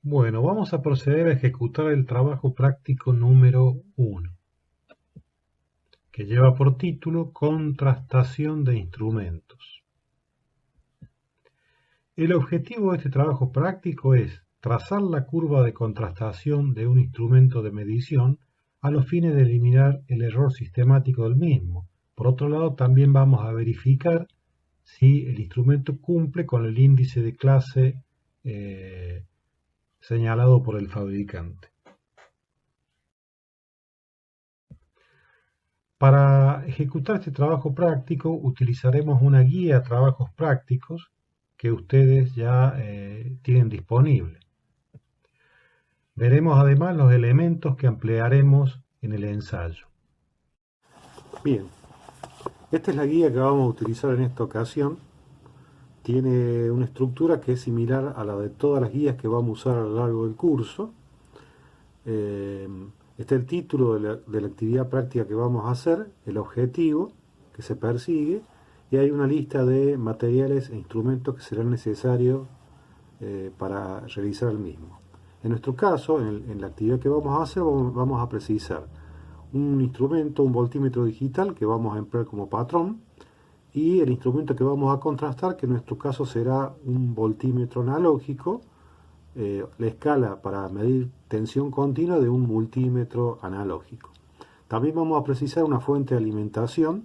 Bueno, vamos a proceder a ejecutar el trabajo práctico número 1, que lleva por título Contrastación de instrumentos. El objetivo de este trabajo práctico es trazar la curva de contrastación de un instrumento de medición a los fines de eliminar el error sistemático del mismo. Por otro lado, también vamos a verificar si el instrumento cumple con el índice de clase señalado por el fabricante. Para ejecutar este trabajo práctico utilizaremos una guía a trabajos prácticos que ustedes ya tienen disponible. Veremos además los elementos que emplearemos en el ensayo. Bien, esta es la guía que vamos a utilizar en esta ocasión. Tiene una estructura que es similar a la de todas las guías que vamos a usar a lo largo del curso. Está el título de la actividad práctica que vamos a hacer, el objetivo que se persigue, y hay una lista de materiales e instrumentos que serán necesarios para realizar el mismo. En nuestro caso, en la actividad que vamos a hacer, vamos a precisar un instrumento, un voltímetro digital que vamos a emplear como patrón, y el instrumento que vamos a contrastar, que en nuestro caso será un voltímetro analógico, la escala para medir tensión continua de un multímetro analógico. También vamos a precisar una fuente de alimentación.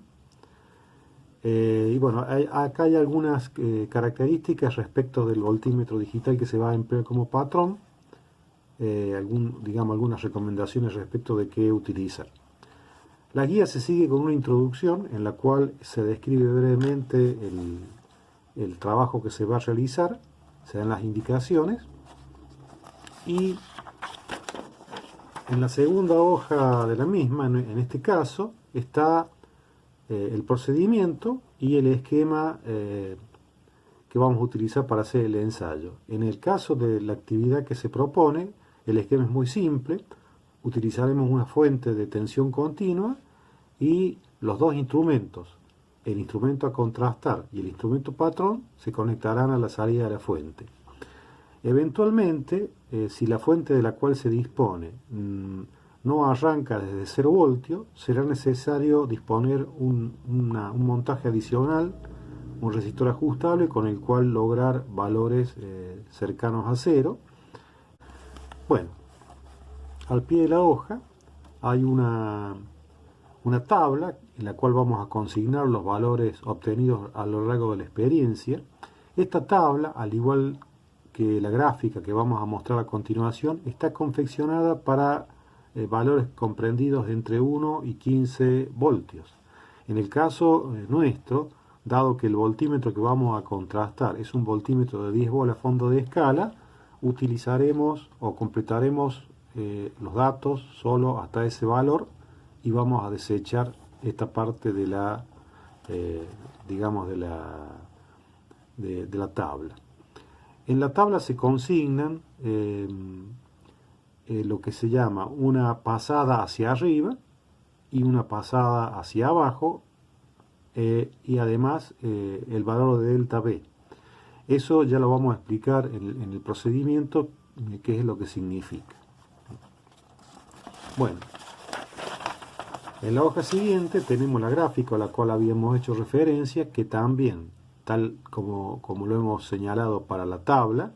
Y bueno, acá hay algunas características respecto del voltímetro digital que se va a emplear como patrón. Digamos, algunas recomendaciones respecto de qué utilizar. La guía se sigue con una introducción en la cual se describe brevemente el trabajo que se va a realizar, se dan las indicaciones, y en la segunda hoja de la misma, en este caso, está el procedimiento y el esquema que vamos a utilizar para hacer el ensayo. En el caso de la actividad que se propone, el esquema es muy simple. Utilizaremos una fuente de tensión continua y los dos instrumentos, el instrumento a contrastar y el instrumento patrón, se conectarán a la salida de la fuente. Eventualmente, si la fuente de la cual se dispone no arranca desde 0 voltios, será necesario disponer un montaje adicional, un resistor ajustable con el cual lograr valores cercanos a 0. Bueno, al pie de la hoja hay una tabla en la cual vamos a consignar los valores obtenidos a lo largo de la experiencia. Esta tabla, al igual que la gráfica que vamos a mostrar a continuación, está confeccionada para valores comprendidos entre 1 y 15 voltios. En el caso nuestro, dado que el voltímetro que vamos a contrastar es un voltímetro de 10 volt a fondo de escala, utilizaremos o completaremos los datos solo hasta ese valor y vamos a desechar esta parte de la, digamos, de la tabla. En la tabla se consignan lo que se llama una pasada hacia arriba y una pasada hacia abajo, y además el valor de delta B. Eso ya lo vamos a explicar en el procedimiento, qué es lo que significa. Bueno, en la hoja siguiente tenemos la gráfica a la cual habíamos hecho referencia, que también, tal como lo hemos señalado para la tabla,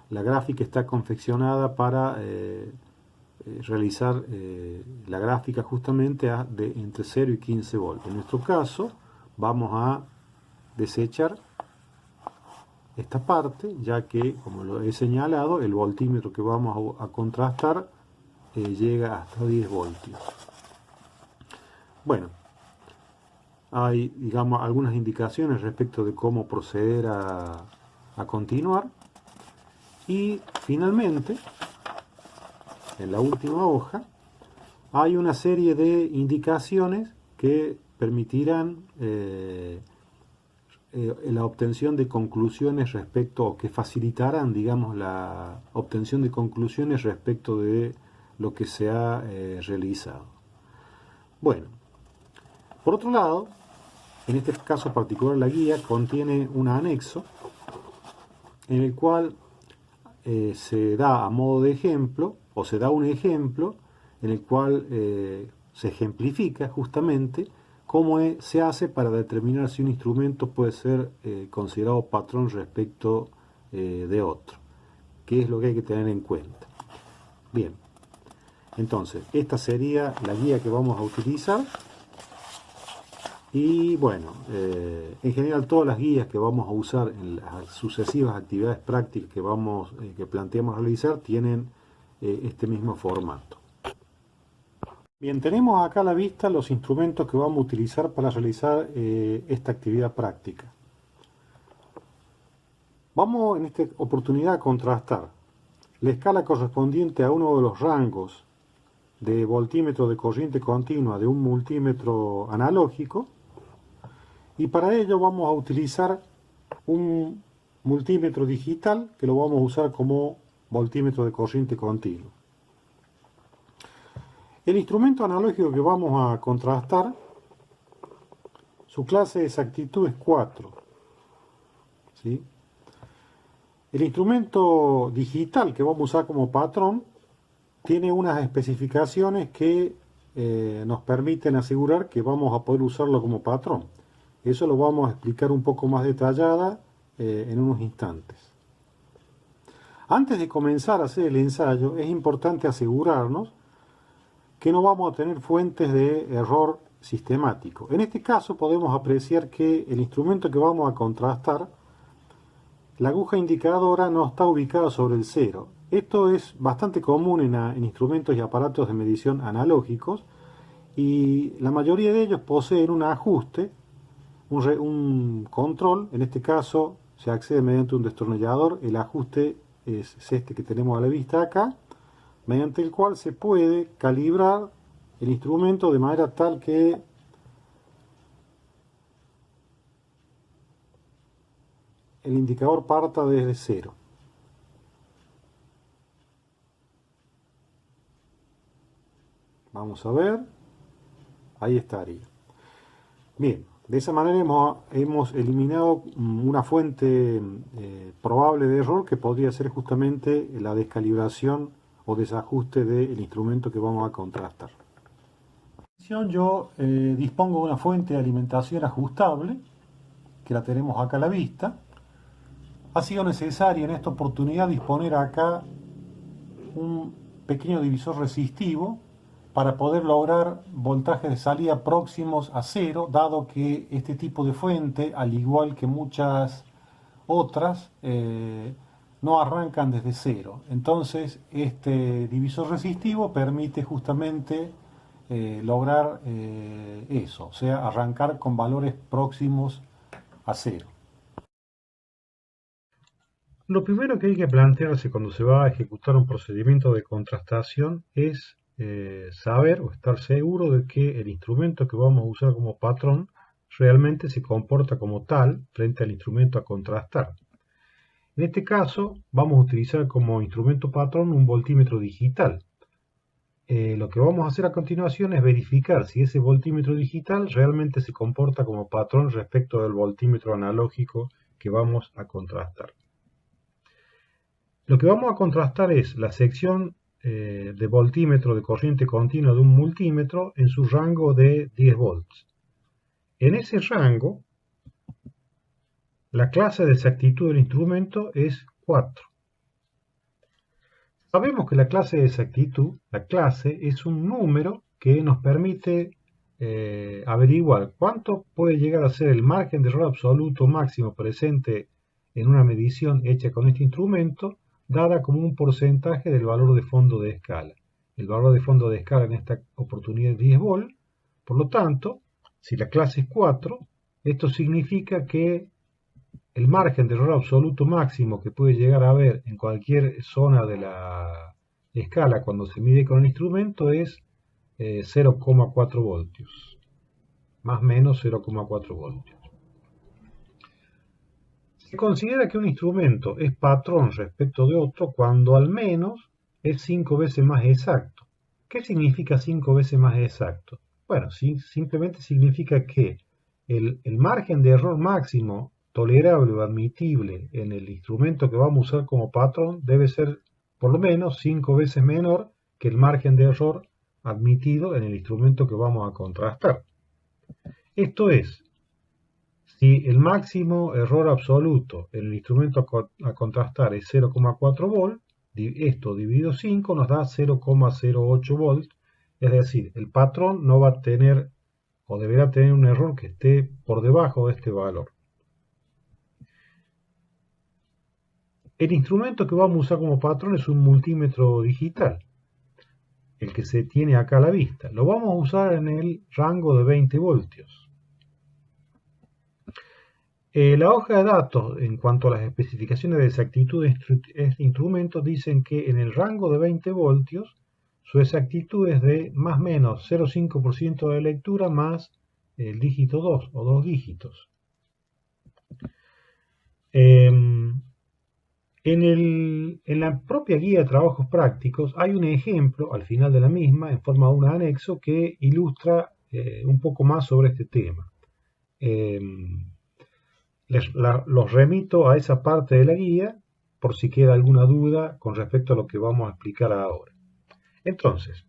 la gráfica está confeccionada para realizar la gráfica justamente de entre 0 y 15 voltios. En nuestro caso vamos a desechar esta parte, ya que, como lo he señalado, el voltímetro que vamos a contrastar llega hasta 10 voltios. Bueno, hay, digamos, algunas indicaciones respecto de cómo proceder a continuar. Y finalmente, en la última hoja, hay una serie de indicaciones que permitirán la obtención de conclusiones respecto, o que facilitarán, digamos, la obtención de conclusiones respecto de lo que se ha realizado. Bueno, por otro lado, en este caso particular la guía contiene un anexo en el cual se da a modo de ejemplo, o se da un ejemplo en el cual se ejemplifica justamente cómo se hace para determinar si un instrumento puede ser considerado patrón respecto de otro, qué es lo que hay que tener en cuenta. Bien, entonces esta sería la guía que vamos a utilizar. Y bueno, en general todas las guías que vamos a usar en las sucesivas actividades prácticas que planteamos realizar tienen este mismo formato. Bien, tenemos acá a la vista los instrumentos que vamos a utilizar para realizar esta actividad práctica. Vamos en esta oportunidad a contrastar la escala correspondiente a uno de los rangos de voltímetro de corriente continua de un multímetro analógico. Y para ello vamos a utilizar un multímetro digital que lo vamos a usar como voltímetro de corriente continua. El instrumento analógico que vamos a contrastar, su clase de exactitud es 4. ¿Sí? El instrumento digital que vamos a usar como patrón tiene unas especificaciones que nos permiten asegurar que vamos a poder usarlo como patrón. Eso lo vamos a explicar un poco más detallada en unos instantes. Antes de comenzar a hacer el ensayo, es importante asegurarnos que no vamos a tener fuentes de error sistemático. En este caso podemos apreciar que el instrumento que vamos a contrastar, la aguja indicadora no está ubicada sobre el cero. Esto es bastante común en instrumentos y aparatos de medición analógicos y la mayoría de ellos poseen un ajuste, un control. En este caso se accede mediante un destornillador. El ajuste es este que tenemos a la vista acá, mediante el cual se puede calibrar el instrumento de manera tal que el indicador parta desde cero. Vamos a ver, ahí estaría. Bien, de esa manera hemos eliminado una fuente probable de error que podría ser justamente la descalibración o desajuste del instrumento que vamos a contrastar. Yo dispongo de una fuente de alimentación ajustable, que la tenemos acá a la vista. Ha sido necesario en esta oportunidad disponer acá un pequeño divisor resistivo para poder lograr voltajes de salida próximos a cero, dado que este tipo de fuente, al igual que muchas otras, no arrancan desde cero. Entonces, este divisor resistivo permite justamente lograr eso, o sea, arrancar con valores próximos a cero. Lo primero que hay que plantearse cuando se va a ejecutar un procedimiento de contrastación es saber o estar seguro de que el instrumento que vamos a usar como patrón realmente se comporta como tal frente al instrumento a contrastar. En este caso vamos a utilizar como instrumento patrón un voltímetro digital. Lo que vamos a hacer a continuación es verificar si ese voltímetro digital realmente se comporta como patrón respecto del voltímetro analógico que vamos a contrastar. Lo que vamos a contrastar es la sección de voltímetro de corriente continua de un multímetro en su rango de 10 volts. En ese rango, la clase de exactitud del instrumento es 4. Sabemos que la clase de exactitud, la clase, es un número que nos permite averiguar cuánto puede llegar a ser el margen de error absoluto máximo presente en una medición hecha con este instrumento, dada como un porcentaje del valor de fondo de escala. El valor de fondo de escala en esta oportunidad es 10 volt, por lo tanto, si la clase es 4, esto significa que el margen de error absoluto máximo que puede llegar a haber en cualquier zona de la escala cuando se mide con el instrumento es 0,4 voltios, más o menos 0,4 voltios. Se considera que un instrumento es patrón respecto de otro cuando al menos es 5 veces más exacto. ¿Qué significa 5 veces más exacto? Bueno, simplemente significa que el margen de error máximo tolerable o admitible en el instrumento que vamos a usar como patrón debe ser por lo menos 5 veces menor que el margen de error admitido en el instrumento que vamos a contrastar. Esto es, si el máximo error absoluto en el instrumento a contrastar es 0,4 volt, esto dividido 5 nos da 0,08 volt, es decir, el patrón no va a tener o deberá tener un error que esté por debajo de este valor. El instrumento que vamos a usar como patrón es un multímetro digital, el que se tiene acá a la vista. Lo vamos a usar en el rango de 20 voltios. La hoja de datos, en cuanto a las especificaciones de exactitud de este instrumento, dicen que en el rango de 20 voltios, su exactitud es de más o menos 0,5% de lectura más el dígito 2 o 2 dígitos. En la propia guía de trabajos prácticos hay un ejemplo al final de la misma, en forma de un anexo, que ilustra un poco más sobre este tema. Los remito a esa parte de la guía por si queda alguna duda con respecto a lo que vamos a explicar ahora. Entonces,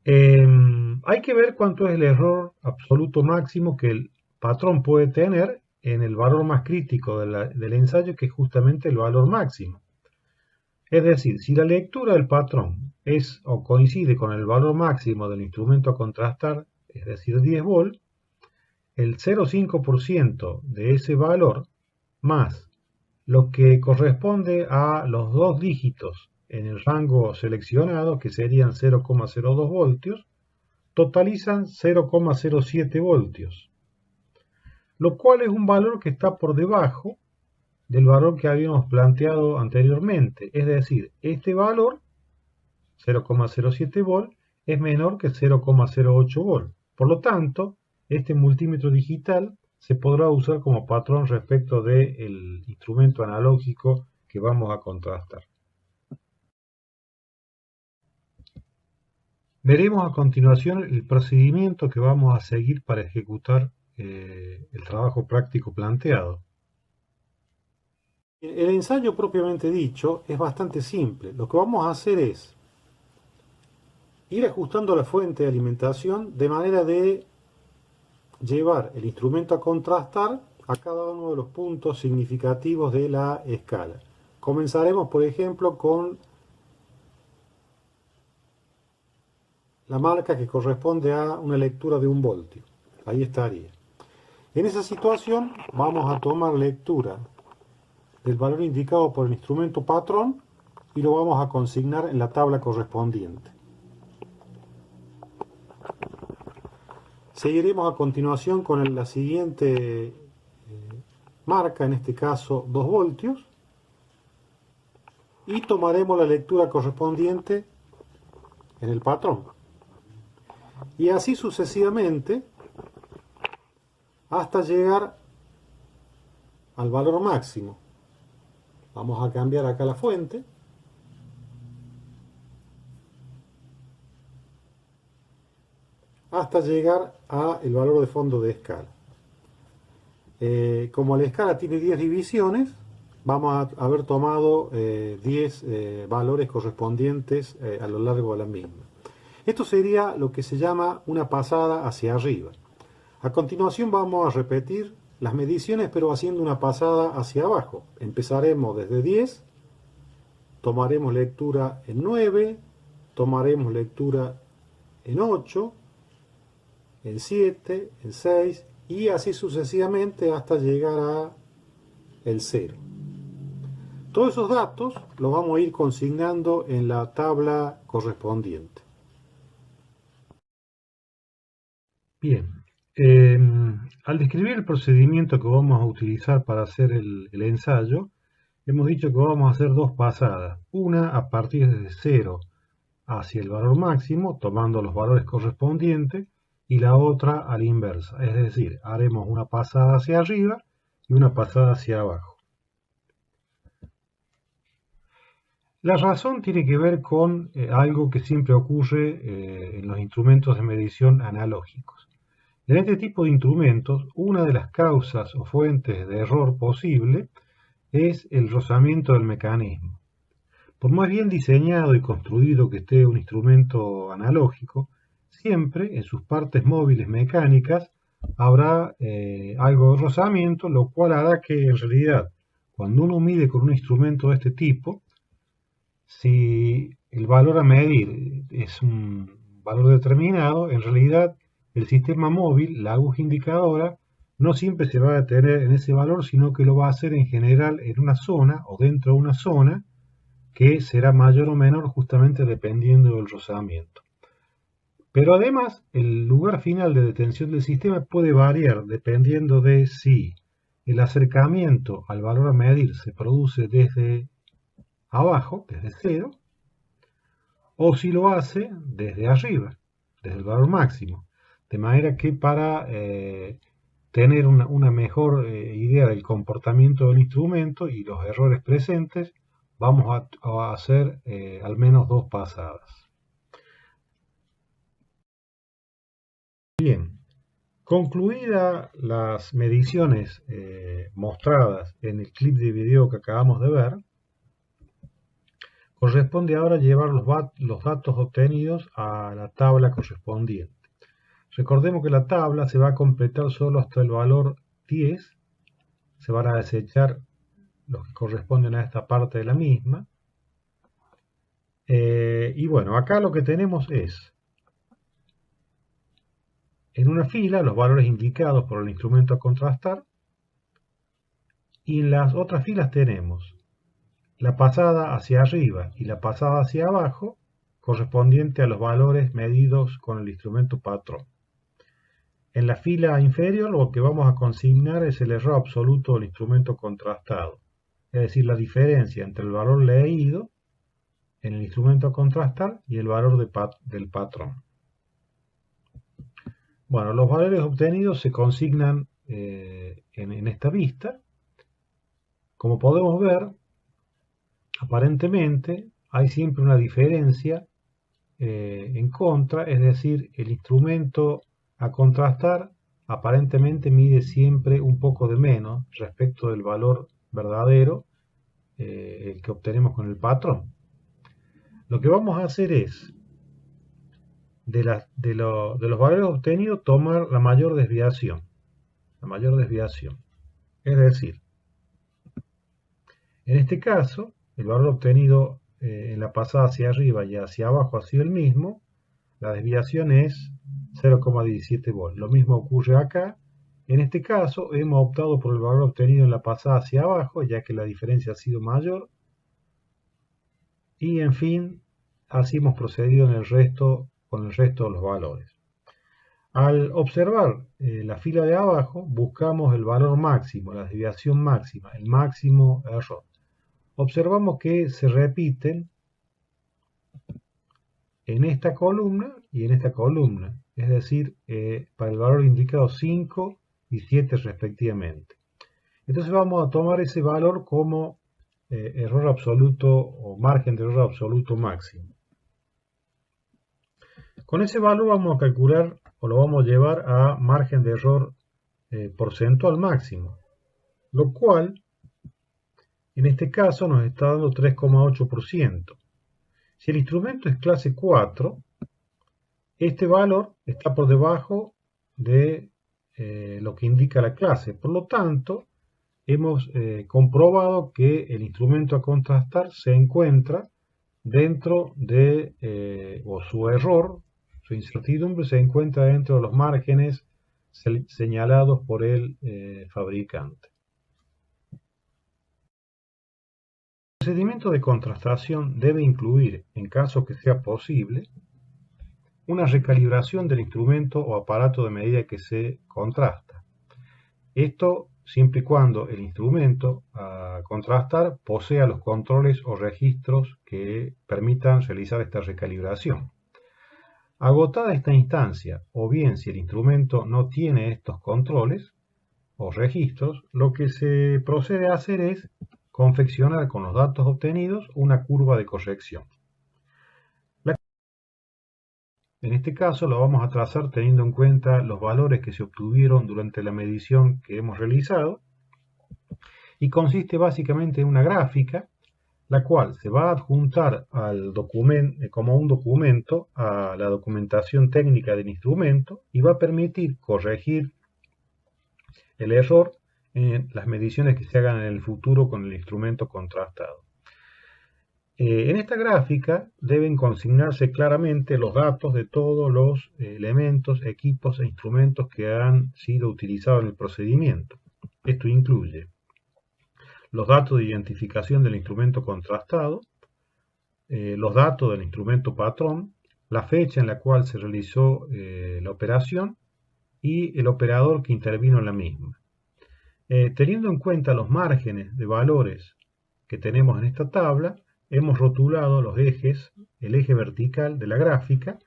hay que ver cuánto es el error absoluto máximo que el patrón puede tener en el valor más crítico del ensayo, que es justamente el valor máximo. Es decir, si la lectura del patrón es o coincide con el valor máximo del instrumento a contrastar, es decir, 10 volt, el 0,5% de ese valor más lo que corresponde a los 2 dígitos en el rango seleccionado, que serían 0,02 voltios, totalizan 0,07 voltios, lo cual es un valor que está por debajo del valor que habíamos planteado anteriormente. Es decir, este valor, 0,07 volt, es menor que 0,08 volt. Por lo tanto, este multímetro digital se podrá usar como patrón respecto del instrumento analógico que vamos a contrastar. Veremos a continuación el procedimiento que vamos a seguir para ejecutar el trabajo práctico planteado. El ensayo propiamente dicho es bastante simple. Lo que vamos a hacer es ir ajustando la fuente de alimentación de manera de llevar el instrumento a contrastar a cada uno de los puntos significativos de la escala. Comenzaremos, por ejemplo, con la marca que corresponde a una lectura de 1 voltio. Ahí estaría. En esa situación vamos a tomar lectura del valor indicado por el instrumento patrón y lo vamos a consignar en la tabla correspondiente. Seguiremos a continuación con la siguiente marca, en este caso 2 voltios, y tomaremos la lectura correspondiente en el patrón. Y así sucesivamente hasta llegar al valor máximo. Vamos a cambiar acá la fuente. Hasta llegar al valor de fondo de escala. Como la escala tiene 10 divisiones, vamos a haber tomado 10 valores correspondientes a lo largo de la misma. Esto sería lo que se llama una pasada hacia arriba. A continuación vamos a repetir las mediciones, pero haciendo una pasada hacia abajo. Empezaremos desde 10, tomaremos lectura en 9, tomaremos lectura en 8, en 7, en 6 y así sucesivamente hasta llegar a el 0. Todos esos datos los vamos a ir consignando en la tabla correspondiente. Bien, al describir el procedimiento que vamos a utilizar para hacer el ensayo, hemos dicho que vamos a hacer 2 pasadas. Una a partir de 0 hacia el valor máximo, tomando los valores correspondientes, y la otra a la inversa, es decir, haremos una pasada hacia arriba y una pasada hacia abajo. La razón tiene que ver con algo que siempre ocurre en los instrumentos de medición analógicos. En este tipo de instrumentos, una de las causas o fuentes de error posible es el rozamiento del mecanismo. Por más bien diseñado y construido que esté un instrumento analógico, siempre en sus partes móviles mecánicas habrá algo de rozamiento, lo cual hará que en realidad, cuando uno mide con un instrumento de este tipo, si el valor a medir es un valor determinado, en realidad el sistema móvil, la aguja indicadora, no siempre se va a detener en ese valor, sino que lo va a hacer en general en una zona o dentro de una zona que será mayor o menor justamente dependiendo del rozamiento. Pero además, el lugar final de detención del sistema puede variar dependiendo de si el acercamiento al valor a medir se produce desde abajo, desde cero, o si lo hace desde arriba, desde el valor máximo. De manera que para tener una mejor idea del comportamiento del instrumento y los errores presentes, vamos a hacer al menos dos pasadas. Bien, concluidas las mediciones mostradas en el clip de video que acabamos de ver, corresponde ahora llevar los datos obtenidos a la tabla correspondiente. Recordemos que la tabla se va a completar solo hasta el valor 10, se van a desechar los que corresponden a esta parte de la misma. Y bueno, acá lo que tenemos es, en una fila, los valores indicados por el instrumento a contrastar, y en las otras filas tenemos la pasada hacia arriba y la pasada hacia abajo, correspondiente a los valores medidos con el instrumento patrón. En la fila inferior lo que vamos a consignar es el error absoluto del instrumento contrastado, es decir, la diferencia entre el valor leído en el instrumento a contrastar y el valor del patrón. Bueno, los valores obtenidos se consignan en esta vista. Como podemos ver, aparentemente hay siempre una diferencia en contra, es decir, el instrumento a contrastar aparentemente mide siempre un poco de menos respecto del valor verdadero, el que obtenemos con el patrón. Lo que vamos a hacer es, de los valores obtenidos, tomar la mayor desviación. Es decir, en este caso, el valor obtenido en la pasada hacia arriba y hacia abajo ha sido el mismo. La desviación es 0,17 volts. Lo mismo ocurre acá. En este caso hemos optado por el valor obtenido en la pasada hacia abajo, ya que la diferencia ha sido mayor. Y en fin, así hemos procedido con el resto de los valores. Al observar la fila de abajo, buscamos el valor máximo, la desviación máxima, el máximo error. Observamos que se repiten en esta columna y en esta columna, es decir, para el valor indicado 5 y 7 respectivamente. Entonces vamos a tomar ese valor como error absoluto o margen de error absoluto máximo. Con ese valor vamos a calcular o lo vamos a llevar a margen de error porcentual máximo, lo cual en este caso nos está dando 3,8%. Si el instrumento es clase 4, este valor está por debajo de lo que indica la clase. Por lo tanto, hemos comprobado que el instrumento a contrastar se encuentra dentro de, o su error, su incertidumbre se encuentra dentro de los márgenes señalados por el fabricante. El procedimiento de contrastación debe incluir, en caso que sea posible, una recalibración del instrumento o aparato de medida que se contrasta. Esto siempre y cuando el instrumento a contrastar posea los controles o registros que permitan realizar esta recalibración. Agotada esta instancia, o bien si el instrumento no tiene estos controles o registros, lo que se procede a hacer es confeccionar con los datos obtenidos una curva de corrección. En este caso lo vamos a trazar teniendo en cuenta los valores que se obtuvieron durante la medición que hemos realizado y consiste básicamente en una gráfica la cual se va a adjuntar al documento, como un documento a la documentación técnica del instrumento y va a permitir corregir el error en las mediciones que se hagan en el futuro con el instrumento contrastado. En esta gráfica deben consignarse claramente los datos de todos los elementos, equipos e instrumentos que han sido utilizados en el procedimiento. Esto incluye los datos de identificación del instrumento contrastado, los datos del instrumento patrón, la fecha en la cual se realizó la operación y el operador que intervino en la misma. Teniendo en cuenta los márgenes de valores que tenemos en esta tabla, hemos rotulado los ejes, el eje vertical de la gráfica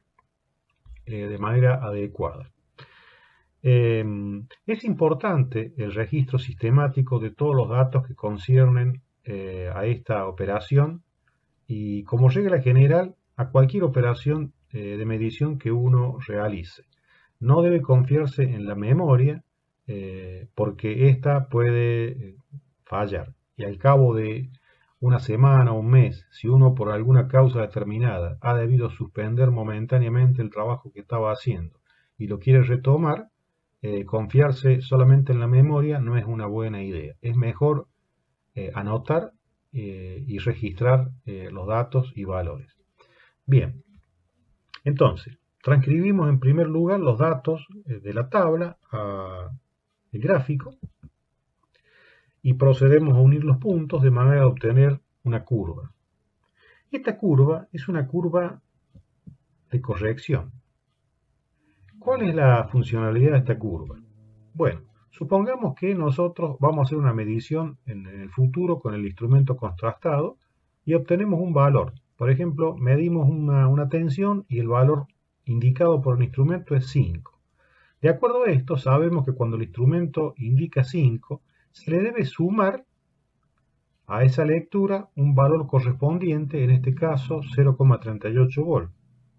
de manera adecuada. Es importante el registro sistemático de todos los datos que conciernen a esta operación y como regla general a cualquier operación de medición que uno realice. No debe confiarse en la memoria porque ésta puede fallar y al cabo de una semana o un mes, si uno por alguna causa determinada ha debido suspender momentáneamente el trabajo que estaba haciendo y lo quiere retomar, confiarse solamente en la memoria no es una buena idea. Es mejor anotar y registrar los datos y valores. Bien, entonces, transcribimos en primer lugar los datos de la tabla al gráfico y procedemos a unir los puntos de manera a obtener una curva. Esta curva es una curva de corrección. ¿Cuál es la funcionalidad de esta curva? Bueno, supongamos que nosotros vamos a hacer una medición en el futuro con el instrumento contrastado y obtenemos un valor. Por ejemplo, medimos una tensión y el valor indicado por el instrumento es 5. De acuerdo a esto, sabemos que cuando el instrumento indica 5, se le debe sumar a esa lectura un valor correspondiente, en este caso 0,38 volt.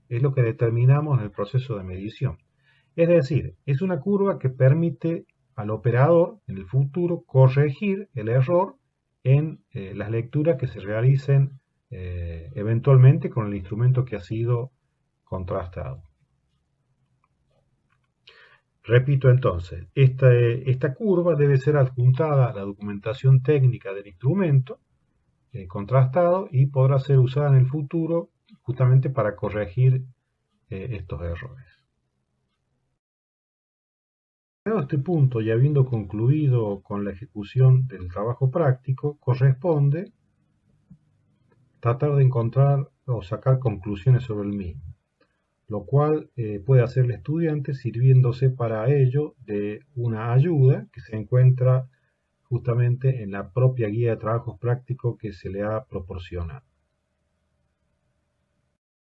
Es lo que determinamos en el proceso de medición. Es decir, es una curva que permite al operador en el futuro corregir el error en las lecturas que se realicen eventualmente con el instrumento que ha sido contrastado. Repito entonces, esta curva debe ser adjuntada a la documentación técnica del instrumento contrastado y podrá ser usada en el futuro justamente para corregir estos errores. Llegado a este punto y habiendo concluido con la ejecución del trabajo práctico, corresponde tratar de encontrar o sacar conclusiones sobre el mismo, lo cual puede hacer el estudiante sirviéndose para ello de una ayuda que se encuentra justamente en la propia guía de trabajos prácticos que se le ha proporcionado.